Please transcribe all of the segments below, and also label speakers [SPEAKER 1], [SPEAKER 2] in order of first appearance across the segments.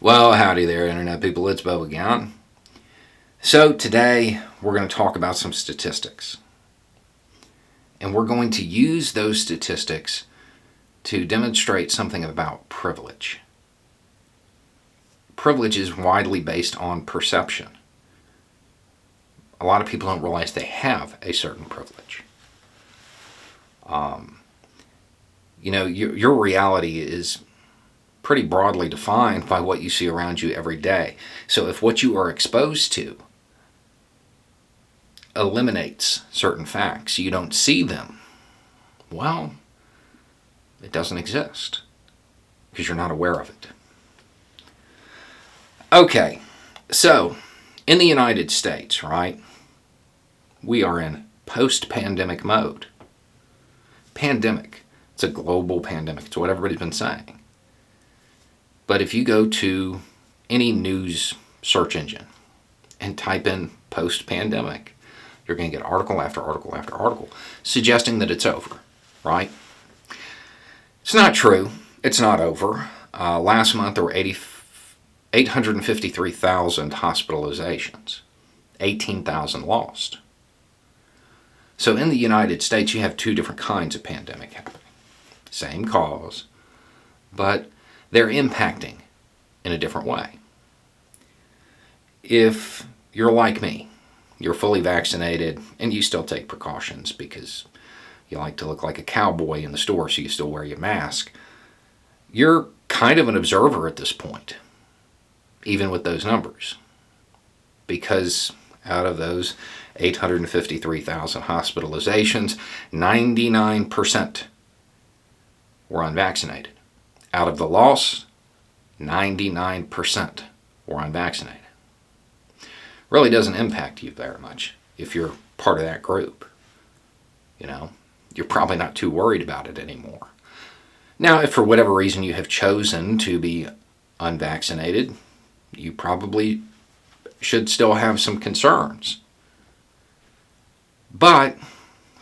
[SPEAKER 1] Well, howdy there, Internet people. It's Bo again. So, today we're going to talk about some statistics. And we're going to use those statistics to demonstrate something about privilege. Privilege is widely based on perception. A lot of people don't realize they have a certain privilege. Your reality is pretty broadly defined by what you see around you every day. So if what you are exposed to eliminates certain facts, you don't see them, well, it doesn't exist because you're not aware of it. Okay, so in the United States, right, we are in post-pandemic mode. Pandemic. It's a global pandemic. It's what everybody's been saying. But if you go to any news search engine and type in post-pandemic, you're going to get article after article after article suggesting that it's over, right? It's not true. It's not over. Last month there were 853,000 hospitalizations, 18,000 lost. So in the United States, you have two different kinds of pandemic happening. Same cause, but they're impacting in a different way. If you're like me, you're fully vaccinated and you still take precautions because you like to look like a cowboy in the store, so you still wear your mask, you're kind of an observer at this point, even with those numbers. Because out of those 853,000 hospitalizations, 99% were unvaccinated. Out of the loss, 99% were unvaccinated. Really doesn't impact you very much if you're part of that group. You're probably not too worried about it anymore. Now, if for whatever reason you have chosen to be unvaccinated, you probably should still have some concerns. But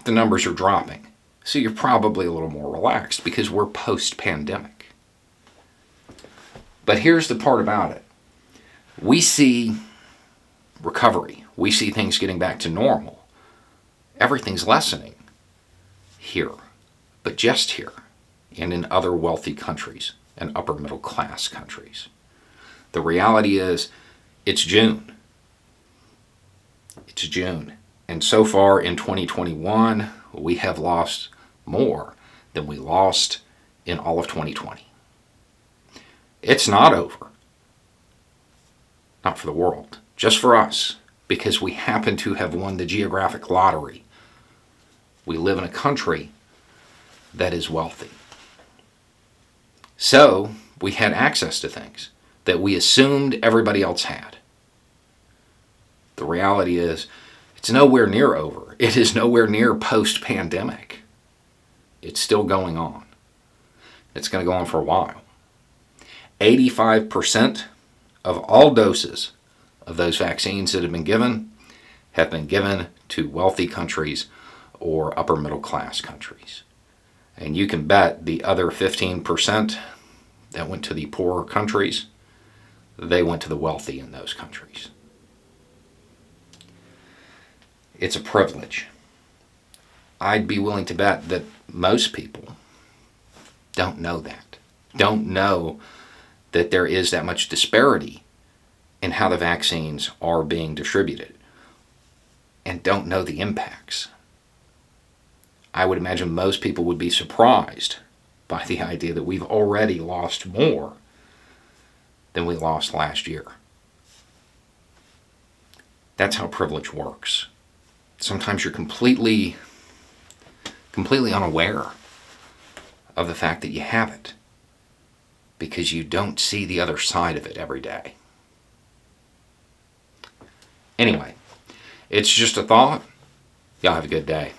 [SPEAKER 1] the numbers are dropping, so you're probably a little more relaxed because we're post-pandemic. But here's the part about it. We see recovery. We see things getting back to normal. Everything's lessening here, but just here and in other wealthy countries and upper middle class countries. The reality is, it's June. It's June. And so far in 2021, we have lost more than we lost in all of 2020. It's not over. Not for the world. Just for us. Because we happen to have won the geographic lottery. We live in a country that is wealthy. So, we had access to things that we assumed everybody else had. The reality is, it's nowhere near over. It is nowhere near post-pandemic. It's still going on. It's going to go on for a while. 85% of all doses of those vaccines that have been given to wealthy countries or upper middle class countries. And you can bet the other 15% that went to the poorer countries, they went to the wealthy in those countries. It's a privilege. I'd be willing to bet that most people don't know that. Don't know that there is that much disparity in how the vaccines are being distributed, and don't know the impacts. I would imagine most people would be surprised by the idea that we've already lost more than we lost last year. That's how privilege works. Sometimes you're completely unaware of the fact that you have it because you don't see the other side of it every day. Anyway, it's just a thought. Y'all have a good day.